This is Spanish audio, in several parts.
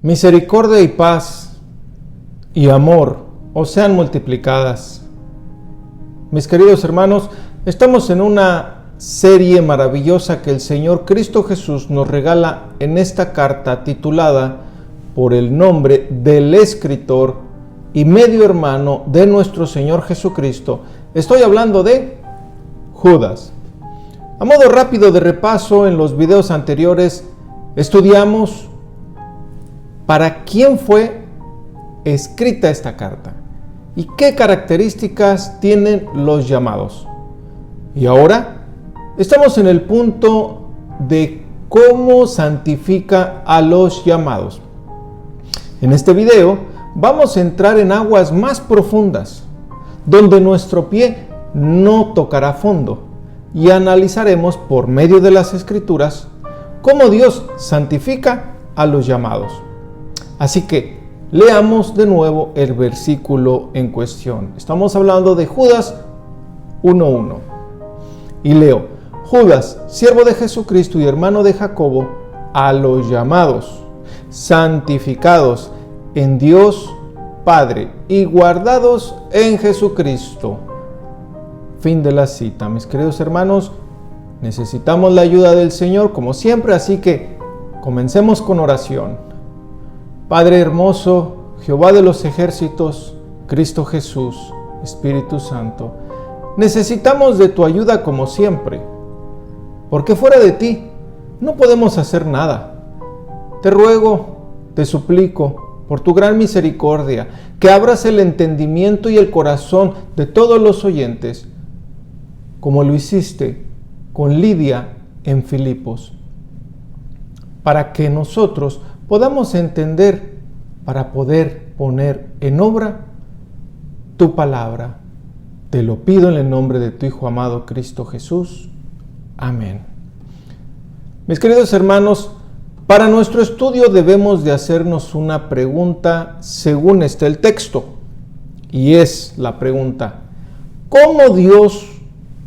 Misericordia y paz y amor os sean multiplicadas. Mis queridos hermanos, estamos en una serie maravillosa que el Señor Cristo Jesús nos regala en esta carta titulada por el nombre del escritor y medio hermano de nuestro Señor Jesucristo. Estoy hablando de Judas. A modo rápido de repaso, en los videos anteriores estudiamos para quién fue escrita esta carta y qué características tienen los llamados. Y ahora estamos en el punto de cómo santifica a los llamados. En este video vamos a entrar en aguas más profundas, donde nuestro pie no tocará fondo, y analizaremos por medio de las Escrituras cómo Dios santifica a los llamados. Así que leamos de nuevo el versículo en cuestión. Estamos hablando de Judas 1:1. Y leo: Judas, siervo de Jesucristo y hermano de Jacobo, a los llamados, santificados en Dios Padre y guardados en Jesucristo. Fin de la cita. Mis queridos hermanos, necesitamos la ayuda del Señor como siempre, así que comencemos con oración. Padre hermoso, Jehová de los ejércitos, Cristo Jesús, Espíritu Santo, necesitamos de tu ayuda como siempre, porque fuera de ti no podemos hacer nada. Te ruego, te suplico, por tu gran misericordia, que abras el entendimiento y el corazón de todos los oyentes, como lo hiciste con Lidia en Filipos, para que nosotros podamos entender, para poder poner en obra tu palabra. Te lo pido en el nombre de tu Hijo amado Cristo Jesús. Amén. Mis queridos hermanos, para nuestro estudio debemos de hacernos una pregunta según está el texto. Y es la pregunta: ¿cómo Dios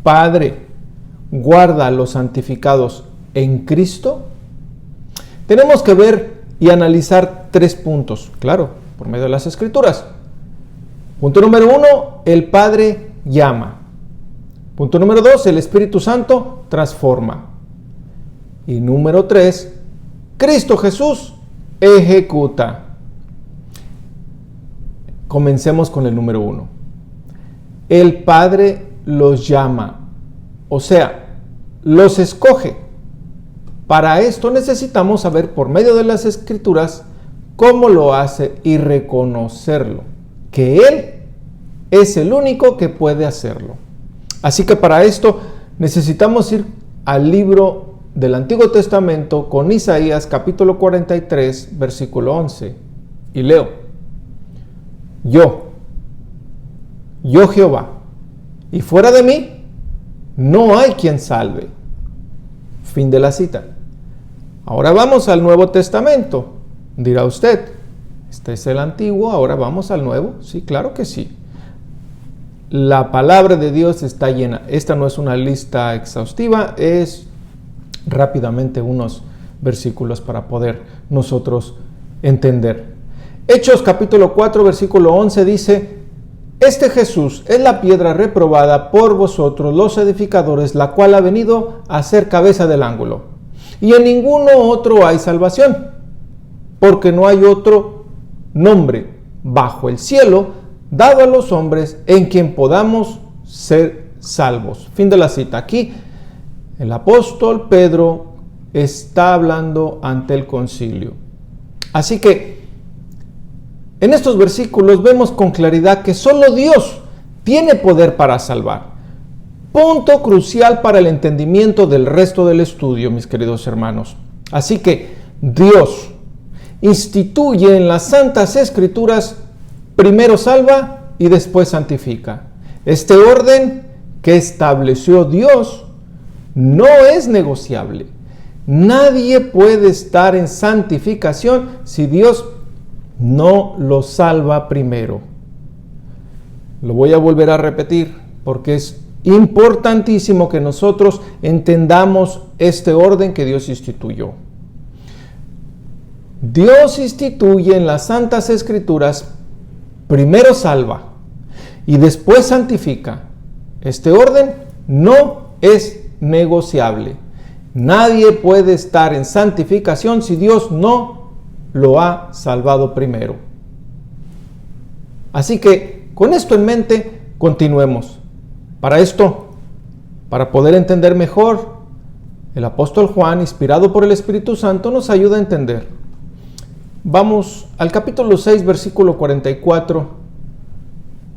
Padre guarda a los santificados en Cristo? Tenemos que ver y analizar 3 puntos, claro, por medio de las Escrituras. Punto número 1, el Padre llama. Punto número 2, el Espíritu Santo transforma. Y número 3, Cristo Jesús ejecuta. Comencemos con el número 1. El Padre los llama, o sea, los escoge. Para esto necesitamos saber por medio de las Escrituras cómo lo hace y reconocerlo, que Él es el único que puede hacerlo. Así que para esto necesitamos ir al libro del Antiguo Testamento con Isaías capítulo 43, versículo 11. Y leo: Yo Jehová, y fuera de mí no hay quien salve. Fin de la cita. Ahora vamos al Nuevo Testamento. Dirá usted, este es el Antiguo, ahora vamos al Nuevo. Sí, claro que sí. La palabra de Dios está llena. Esta no es una lista exhaustiva, es rápidamente unos versículos para poder nosotros entender. Hechos capítulo 4, versículo 11 dice: Este Jesús es la piedra reprobada por vosotros los edificadores, la cual ha venido a ser cabeza del ángulo. Y en ninguno otro hay salvación, porque no hay otro nombre bajo el cielo dado a los hombres en quien podamos ser salvos. Fin de la cita. Aquí el apóstol Pedro está hablando ante el concilio. Así que en estos versículos vemos con claridad que solo Dios tiene poder para salvar. Punto crucial para el entendimiento del resto del estudio, mis queridos hermanos. Así que Dios instituye en las Santas Escrituras, primero salva y después santifica. Este orden que estableció Dios no es negociable. Nadie puede estar en santificación si Dios no lo salva primero. Lo voy a volver a repetir porque es importantísimo que nosotros entendamos este orden que Dios instituyó. Dios instituye en las Santas Escrituras, primero salva y después santifica. Este orden no es negociable. Nadie puede estar en santificación si Dios no lo ha salvado primero. Así que, con esto en mente, continuemos. Para esto, para poder entender mejor, el apóstol Juan, inspirado por el Espíritu Santo, nos ayuda a entender. Vamos al capítulo 6, versículo 44.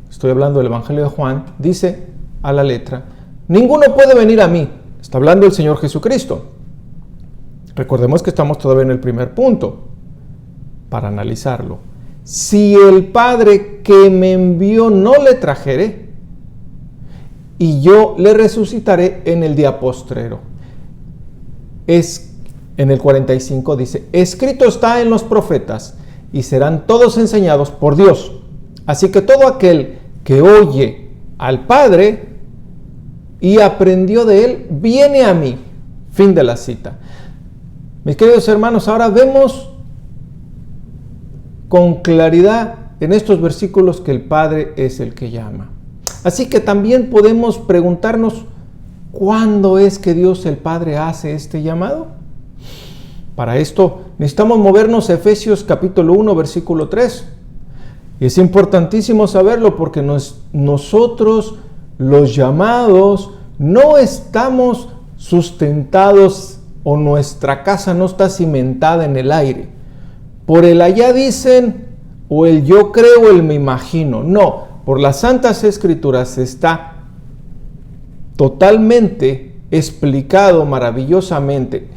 Estoy hablando del Evangelio de Juan. Dice a la letra: ninguno puede venir a mí. Está hablando el Señor Jesucristo. Recordemos que estamos todavía en el primer punto para analizarlo. Si el Padre que me envió no le trajere, y yo le resucitaré en el día postrero. En el 45 dice: escrito está en los profetas, y serán todos enseñados por Dios. Así que todo aquel que oye al Padre y aprendió de él, viene a mí. Fin de la cita. Mis queridos hermanos, ahora vemos con claridad en estos versículos que el Padre es el que llama. Así que también podemos preguntarnos, ¿cuándo es que Dios el Padre hace este llamado? Para esto necesitamos movernos a Efesios capítulo 1, versículo 3. Y es importantísimo saberlo porque nosotros, los llamados, no estamos sustentados o nuestra casa no está cimentada en el aire. Por el allá dicen, o el yo creo, o el me imagino. No, por las Santas Escrituras está totalmente explicado maravillosamente.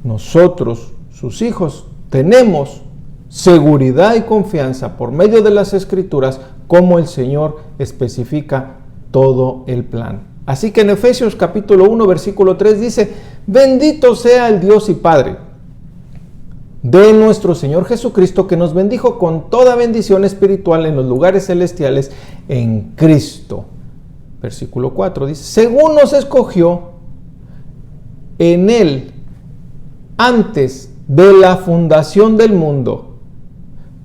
Nosotros, sus hijos, tenemos seguridad y confianza por medio de las Escrituras, como el Señor especifica todo el plan. Así que en Efesios capítulo 1, versículo 3 dice: bendito sea el Dios y Padre de nuestro Señor Jesucristo, que nos bendijo con toda bendición espiritual en los lugares celestiales en Cristo. Versículo 4 dice: según nos escogió en Él antes de la fundación del mundo,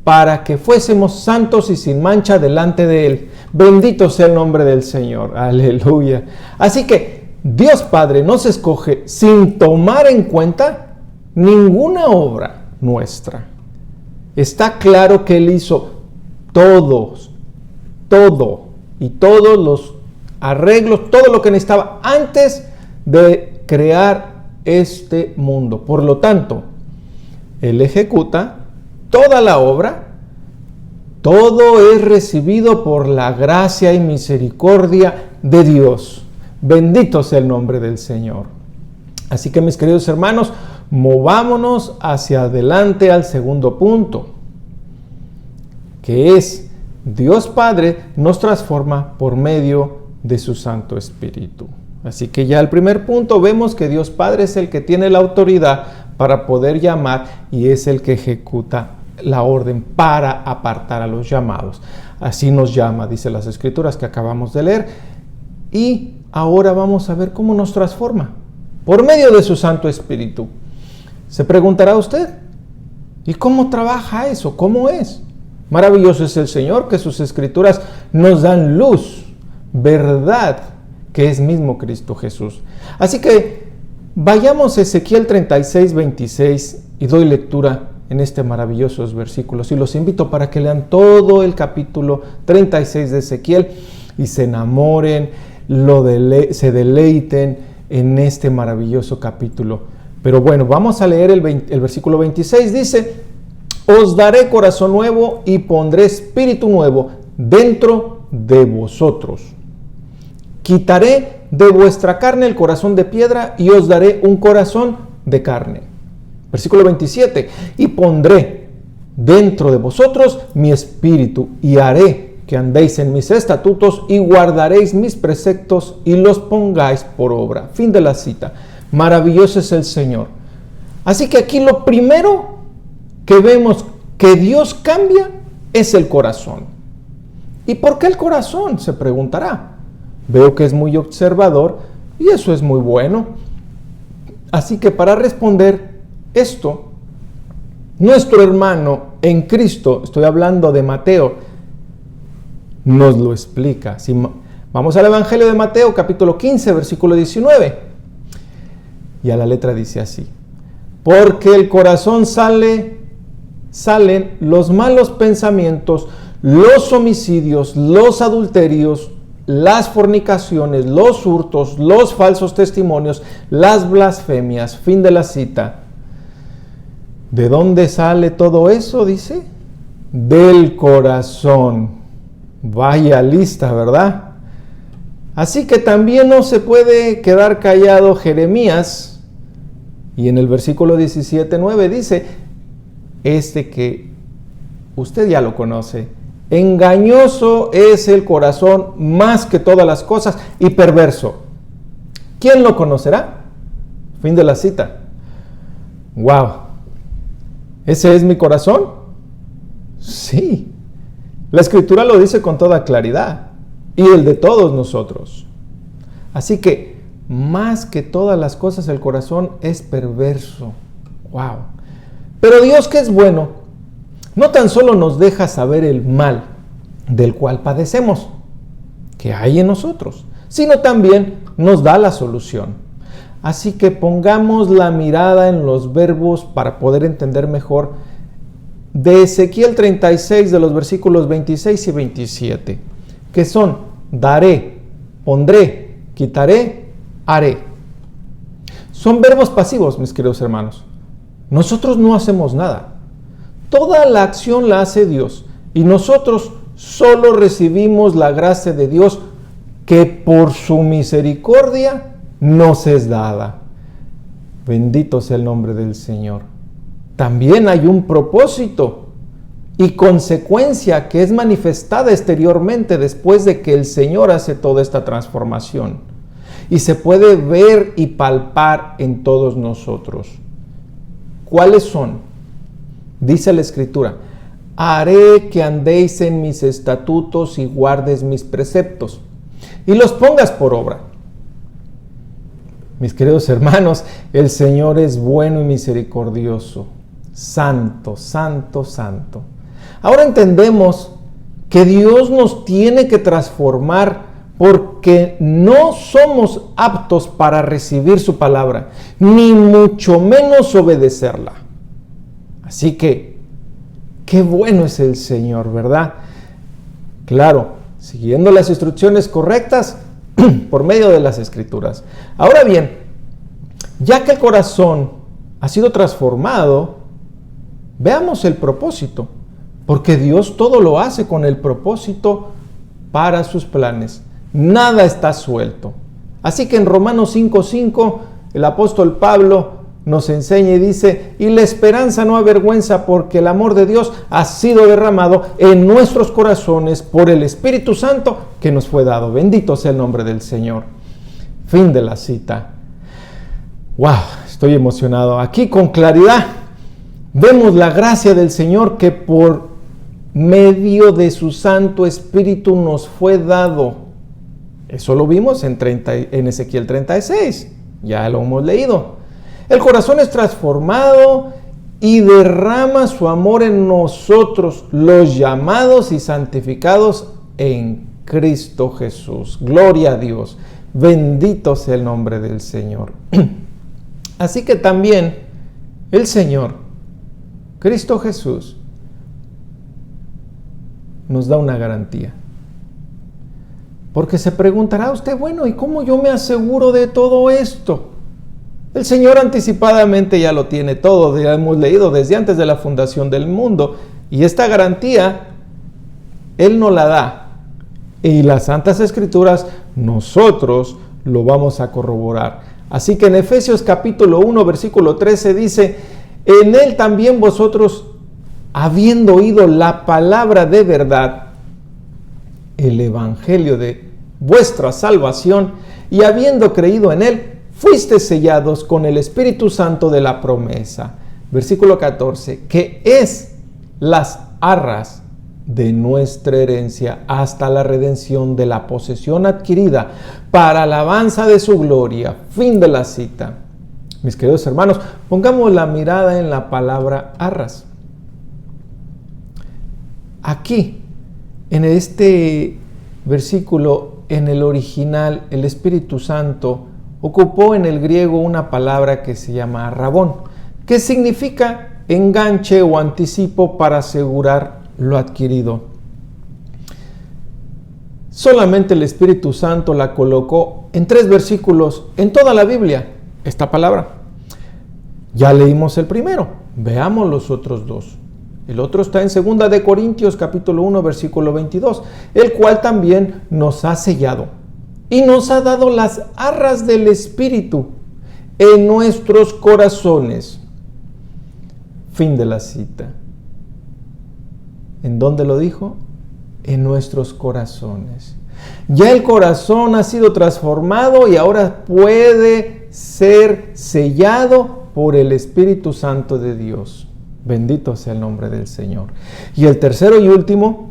para que fuésemos santos y sin mancha delante de Él. Bendito sea el nombre del Señor. Aleluya. Así que Dios Padre nos escoge sin tomar en cuenta ninguna obra nuestra. Está claro que Él hizo todo y todos los arreglos, todo lo que necesitaba antes de crear este mundo. Por lo tanto, Él ejecuta toda la obra. Todo es recibido por la gracia y misericordia de Dios. Bendito sea el nombre del Señor. Así que, mis queridos hermanos, movámonos hacia adelante al segundo punto, que es: Dios Padre nos transforma por medio de su Santo Espíritu. Así que ya al primer punto vemos que Dios Padre es el que tiene la autoridad para poder llamar y es el que ejecuta la orden para apartar a los llamados. Así nos llama, dice las Escrituras que acabamos de leer. Y ahora vamos a ver cómo nos transforma por medio de su Santo Espíritu. Se preguntará usted: ¿y cómo trabaja eso? ¿Cómo es? Maravilloso es el Señor, que sus Escrituras nos dan luz, verdad, que es mismo Cristo Jesús. Así que vayamos a Ezequiel 36, 26 y doy lectura en este maravillosos versículos. Y los invito para que lean todo el capítulo 36 de Ezequiel y se enamoren, se deleiten en este maravilloso capítulo. Pero bueno, vamos a leer el versículo 26. Dice: os daré corazón nuevo y pondré espíritu nuevo dentro de vosotros. Quitaré de vuestra carne el corazón de piedra y os daré un corazón de carne. Versículo 27, y pondré dentro de vosotros mi espíritu y haré que andéis en mis estatutos y guardaréis mis preceptos y los pongáis por obra. Fin de la cita. Maravilloso es el Señor. Así que aquí lo primero que vemos que Dios cambia es el corazón. ¿Y por qué el corazón?, se preguntará. Veo que es muy observador y eso es muy bueno. Así que para responder esto, nuestro hermano en Cristo, estoy hablando de Mateo, nos lo explica. Si vamos al Evangelio de Mateo, capítulo 15, versículo 19. Y a la letra dice así: porque del corazón salen los malos pensamientos, los homicidios, los adulterios, las fornicaciones, los hurtos, los falsos testimonios, las blasfemias. Fin de la cita. ¿De dónde sale todo eso? Dice, del corazón. Vaya lista, ¿verdad? Así que también no se puede quedar callado Jeremías. Y en el versículo 17:9 dice, que usted ya lo conoce: engañoso es el corazón más que todas las cosas y perverso. ¿Quién lo conocerá? Fin de la cita. ¡Wow! ¿Ese es mi corazón? Sí. La Escritura lo dice con toda claridad, y el de todos nosotros. Así que, más que todas las cosas, el corazón es perverso. ¡Wow! Pero Dios, que es bueno, no tan solo nos deja saber el mal del cual padecemos, que hay en nosotros, sino también nos da la solución. Así que pongamos la mirada en los verbos para poder entender mejor de Ezequiel 36, de los versículos 26 y 27, que son: daré, pondré, quitaré, haré. Son verbos pasivos, mis queridos hermanos. Nosotros no hacemos nada. Toda la acción la hace Dios, y nosotros solo recibimos la gracia de Dios, que por su misericordia nos es dada. Bendito sea el nombre del Señor. También hay un propósito y consecuencia que es manifestada exteriormente después de que el Señor hace toda esta transformación, y se puede ver y palpar en todos nosotros. ¿Cuáles son? Dice la Escritura: haré que andéis en mis estatutos y guardes mis preceptos y los pongas por obra. Mis queridos hermanos, el Señor es bueno y misericordioso, santo, santo, santo. Ahora entendemos que Dios nos tiene que transformar, porque no somos aptos para recibir su palabra, ni mucho menos obedecerla. Así que, qué bueno es el Señor, ¿verdad? Claro, siguiendo las instrucciones correctas por medio de las Escrituras. Ahora bien, ya que el corazón ha sido transformado, veamos el propósito, porque Dios todo lo hace con el propósito para sus planes. Nada está suelto. Así que en Romanos 5:5, el apóstol Pablo nos enseña y dice: y la esperanza no avergüenza, porque el amor de Dios ha sido derramado en nuestros corazones por el Espíritu Santo que nos fue dado. Bendito sea el nombre del Señor. Fin de la cita. ¡Wow! Estoy emocionado. Aquí con claridad vemos la gracia del Señor, que por medio de su Santo Espíritu nos fue dado. Eso lo vimos en Ezequiel 36, ya lo hemos leído. El corazón es transformado y derrama su amor en nosotros, los llamados y santificados en Cristo Jesús. Gloria a Dios. Bendito sea el nombre del Señor. Así que también el Señor, Cristo Jesús, nos da una garantía. Porque se preguntará usted: bueno, ¿y cómo yo me aseguro de todo esto? El Señor anticipadamente ya lo tiene todo, ya hemos leído desde antes de la fundación del mundo, y esta garantía Él nos la da, y las Santas Escrituras nosotros lo vamos a corroborar. Así que en Efesios capítulo 1 versículo 13 dice: en Él también vosotros, habiendo oído la palabra de verdad, el evangelio de vuestra salvación, y habiendo creído en Él, fuisteis sellados con el Espíritu Santo de la promesa. Versículo 14, que es las arras de nuestra herencia hasta la redención de la posesión adquirida para alabanza de su gloria. Fin de la cita. Mis queridos hermanos, pongamos la mirada en la palabra arras. aquí, en este versículo, en el original, el Espíritu Santo ocupó en el griego una palabra que se llama rabón, que significa enganche o anticipo para asegurar lo adquirido. Solamente el Espíritu Santo la colocó en 3 versículos en toda la Biblia, esta palabra. Ya leímos el primero, veamos los otros 2. El otro está en 2 de Corintios capítulo 1 versículo 22, el cual también nos ha sellado y nos ha dado las arras del Espíritu en nuestros corazones. Fin de la cita. ¿En dónde lo dijo? En nuestros corazones. Ya el corazón ha sido transformado y ahora puede ser sellado por el Espíritu Santo de Dios. Bendito sea el nombre del Señor. Y el tercero y último,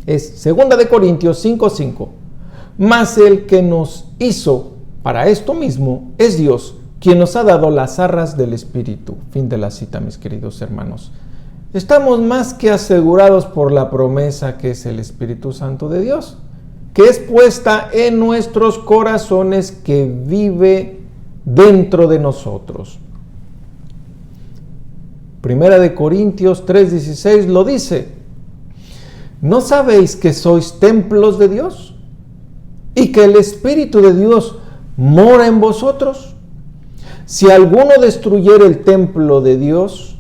es 2 de Corintios 5:5. Mas el que nos hizo para esto mismo es Dios, quien nos ha dado las arras del Espíritu. Fin de la cita, mis queridos hermanos. Estamos más que asegurados por la promesa que es el Espíritu Santo de Dios, que es puesta en nuestros corazones, que vive dentro de nosotros. 1 de Corintios 3:16 lo dice: ¿no sabéis que sois templos de Dios y que el Espíritu de Dios mora en vosotros? Si alguno destruyere el templo de Dios,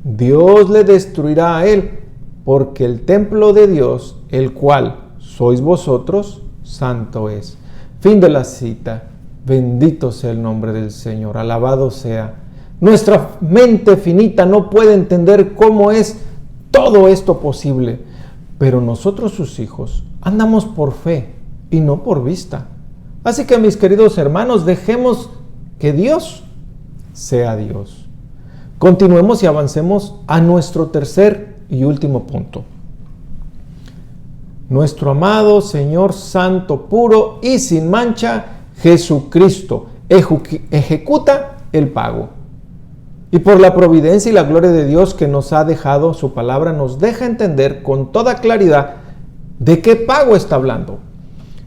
Dios le destruirá a él, porque el templo de Dios, el cual sois vosotros, santo es. Fin de la cita. Bendito sea el nombre del Señor, alabado sea. Nuestra mente finita no puede entender cómo es todo esto posible, pero nosotros, sus hijos, andamos por fe y no por vista. Así que, mis queridos hermanos, dejemos que Dios sea Dios. Continuemos y avancemos a nuestro tercer y último punto. Nuestro amado Señor Santo, puro y sin mancha, Jesucristo, ejecuta el pago. Y por la providencia y la gloria de Dios que nos ha dejado su palabra, nos deja entender con toda claridad de qué pago está hablando.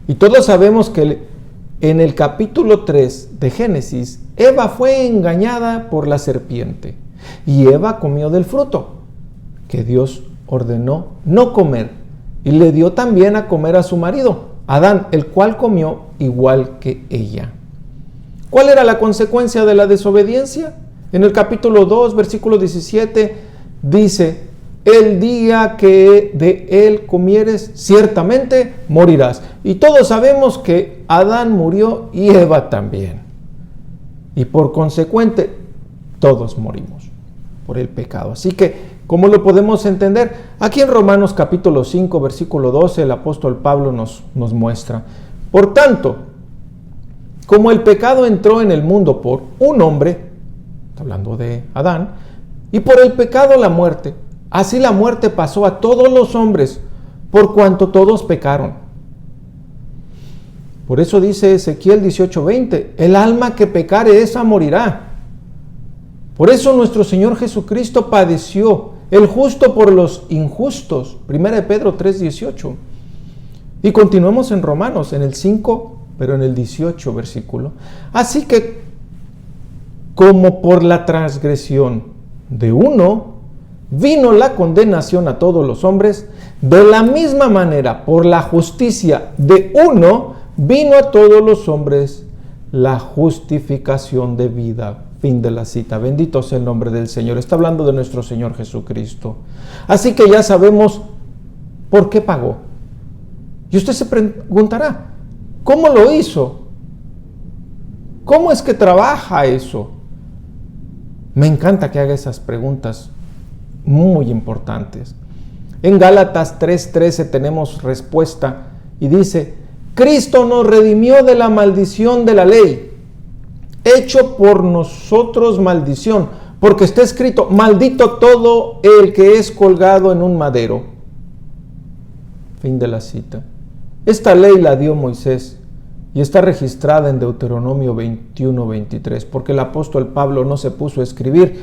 Y todos sabemos que en el capítulo 3 de Génesis, Eva fue engañada por la serpiente. Y Eva comió del fruto que Dios ordenó no comer, y le dio también a comer a su marido, Adán, el cual comió igual que ella. ¿Cuál era la consecuencia de la desobediencia? En el capítulo 2, versículo 17, dice: el día que de él comieres, ciertamente morirás. Y todos sabemos que Adán murió y Eva también. Y por consecuente, todos morimos por el pecado. Así que, ¿cómo lo podemos entender? Aquí en Romanos capítulo 5, versículo 12, el apóstol Pablo nos muestra: por tanto, como el pecado entró en el mundo por un hombre, está hablando de Adán, y por el pecado la muerte, así la muerte pasó a todos los hombres, por cuanto todos pecaron. Por eso dice Ezequiel 18:20, el alma que pecare, esa morirá. Por eso nuestro Señor Jesucristo padeció, el justo por los injustos. 1 de Pedro 3:18. Y continuemos en Romanos, en el 5, pero en el 18 versículo. Así que, como por la transgresión de uno vino la condenación a todos los hombres, de la misma manera, por la justicia de uno vino a todos los hombres la justificación de vida. Fin de la cita. Bendito sea el nombre del Señor. Está hablando de nuestro Señor Jesucristo. Así que ya sabemos por qué pagó. Y usted se preguntará, ¿cómo lo hizo? ¿Cómo es que trabaja eso? Me encanta que haga esas preguntas muy importantes. En Gálatas 3:13 tenemos respuesta y dice: Cristo nos redimió de la maldición de la ley, hecho por nosotros maldición, porque está escrito: maldito todo el que es colgado en un madero. Fin de la cita. Esta ley la dio Moisés y está registrada en Deuteronomio 21:23, porque el apóstol Pablo no se puso a escribir: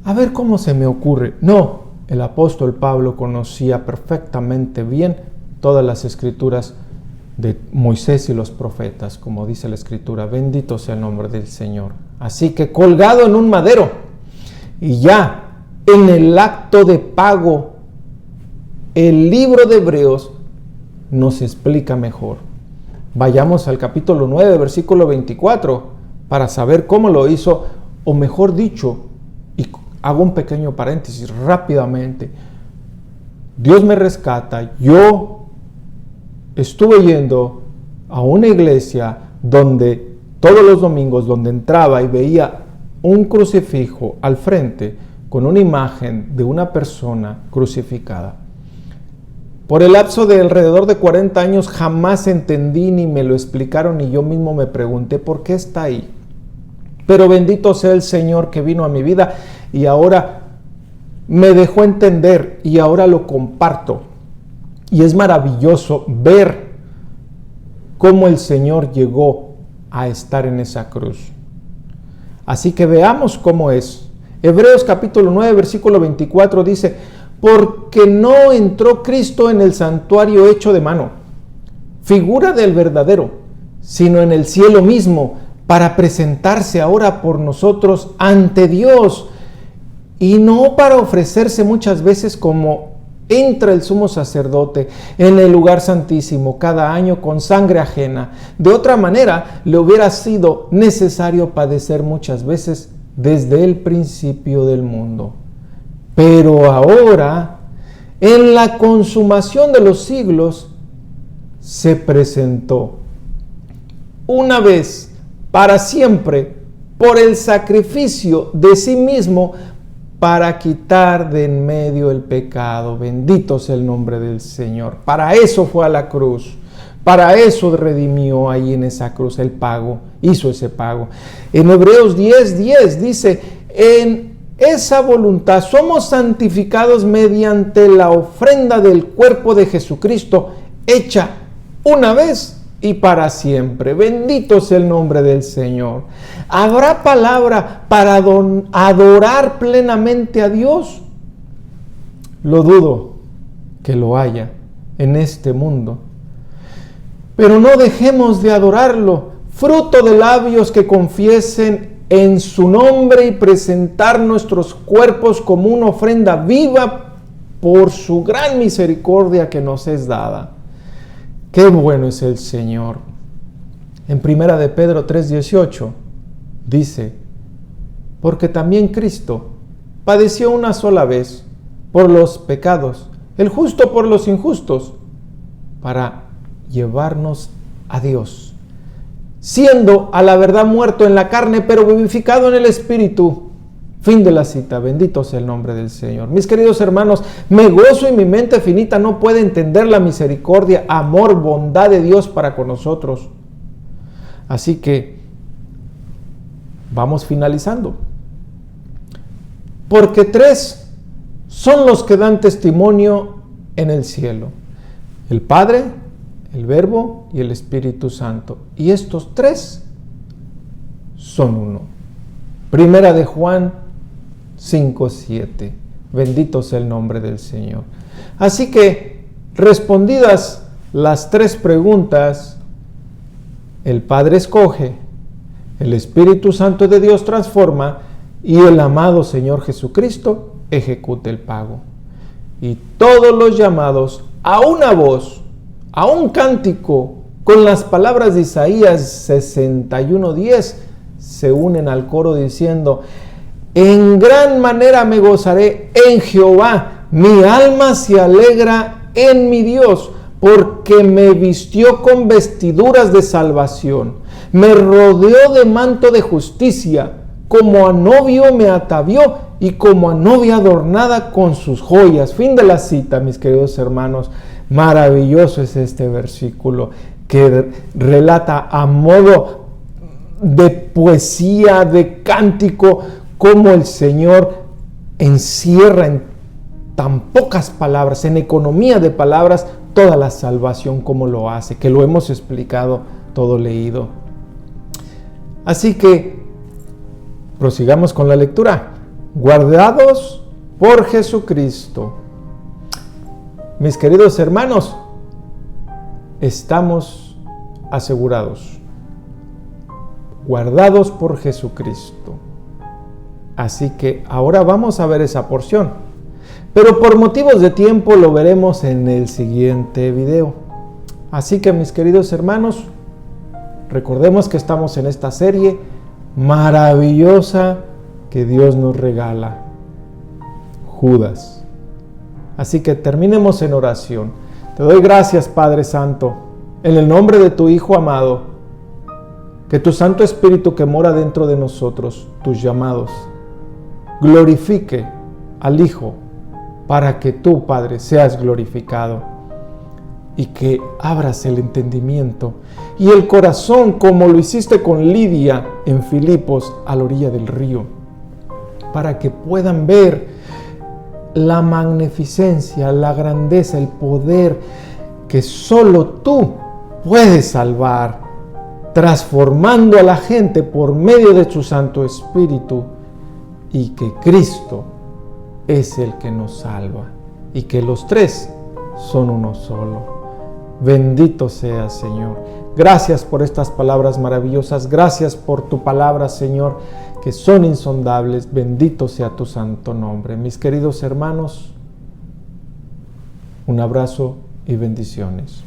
a ver cómo se me ocurre. No, el apóstol Pablo conocía perfectamente bien todas las escrituras de Moisés y los profetas, como dice la escritura, bendito sea el nombre del Señor. Así que colgado en un madero y ya en el acto de pago, el libro de Hebreos nos explica mejor. Vayamos al capítulo 9, versículo 24, para saber cómo lo hizo, o mejor dicho, y hago un pequeño paréntesis rápidamente. Dios me rescata. Yo estuve yendo a una iglesia donde todos los domingos, donde entraba y veía un crucifijo al frente con una imagen de una persona crucificada. Por el lapso de alrededor de 40 años jamás entendí ni me lo explicaron y yo mismo me pregunté por qué está ahí. Pero bendito sea el Señor que vino a mi vida y ahora me dejó entender y ahora lo comparto. Y es maravilloso ver cómo el Señor llegó a estar en esa cruz. Así que veamos cómo es. Hebreos capítulo 9, versículo 24 dice: porque no entró Cristo en el santuario hecho de mano, figura del verdadero, sino en el cielo mismo, para presentarse ahora por nosotros ante Dios, y no para ofrecerse muchas veces como entra el sumo sacerdote en el lugar santísimo cada año con sangre ajena. De otra manera, le hubiera sido necesario padecer muchas veces desde el principio del mundo. Pero ahora, en la consumación de los siglos, se presentó una vez para siempre por el sacrificio de sí mismo para quitar de en medio el pecado. Bendito sea el nombre del Señor. Para eso fue a la cruz. Para eso redimió ahí en esa cruz el pago. Hizo ese pago. En Hebreos 10:10 dice: en esa voluntad somos santificados mediante la ofrenda del cuerpo de Jesucristo, hecha una vez y para siempre. Bendito sea el nombre del Señor. ¿Habrá palabra para adorar plenamente a Dios? Lo dudo que lo haya en este mundo. Pero no dejemos de adorarlo, fruto de labios que confiesen en su nombre y presentar nuestros cuerpos como una ofrenda viva por su gran misericordia que nos es dada. Qué bueno es el Señor. En 1 de Pedro 3:18 dice: porque también Cristo padeció una sola vez por los pecados, el justo por los injustos, para llevarnos a Dios, siendo a la verdad muerto en la carne, pero vivificado en el Espíritu. Fin de la cita. Bendito sea el nombre del Señor. Mis queridos hermanos, me gozo y mi mente finita no puede entender la misericordia, amor, bondad de Dios para con nosotros. Así que vamos finalizando. Porque tres son los que dan testimonio en el cielo: el Padre, el Verbo y el Espíritu Santo. Y estos tres son uno. Primera de Juan 5:7. Bendito sea el nombre del Señor. Así que, respondidas las tres preguntas, el Padre escoge, el Espíritu Santo de Dios transforma y el amado Señor Jesucristo ejecuta el pago. Y todos los llamados a una voz, a un cántico, con las palabras de Isaías 61:10, se unen al coro diciendo: en gran manera me gozaré en Jehová, mi alma se alegra en mi Dios, porque me vistió con vestiduras de salvación, me rodeó de manto de justicia, como a novio me atavió y como a novia adornada con sus joyas. Fin de la cita, mis queridos hermanos. Maravilloso es este versículo que relata a modo de poesía, de cántico, cómo el Señor encierra en tan pocas palabras, en economía de palabras, toda la salvación, como lo hace, que lo hemos explicado todo leído. Así que prosigamos con la lectura. Guardados por Jesucristo. Mis queridos hermanos, estamos asegurados, guardados por Jesucristo. Así que ahora vamos a ver esa porción, pero por motivos de tiempo lo veremos en el siguiente video. Así que mis queridos hermanos, recordemos que estamos en esta serie maravillosa que Dios nos regala, Judas. Así que terminemos en oración. Te doy gracias, Padre Santo, en el nombre de tu Hijo amado, que tu Santo Espíritu que mora dentro de nosotros, tus llamados, glorifique al Hijo para que tú, Padre, seas glorificado y que abras el entendimiento y el corazón como lo hiciste con Lidia en Filipos a la orilla del río, para que puedan ver la magnificencia, la grandeza, el poder que solo tú puedes salvar, transformando a la gente por medio de tu Santo Espíritu, y que Cristo es el que nos salva y que los tres son uno solo. Bendito seas, Señor. Gracias por estas palabras maravillosas. Gracias por tu palabra, Señor, que son insondables. Bendito sea tu santo nombre. Mis queridos hermanos, un abrazo y bendiciones.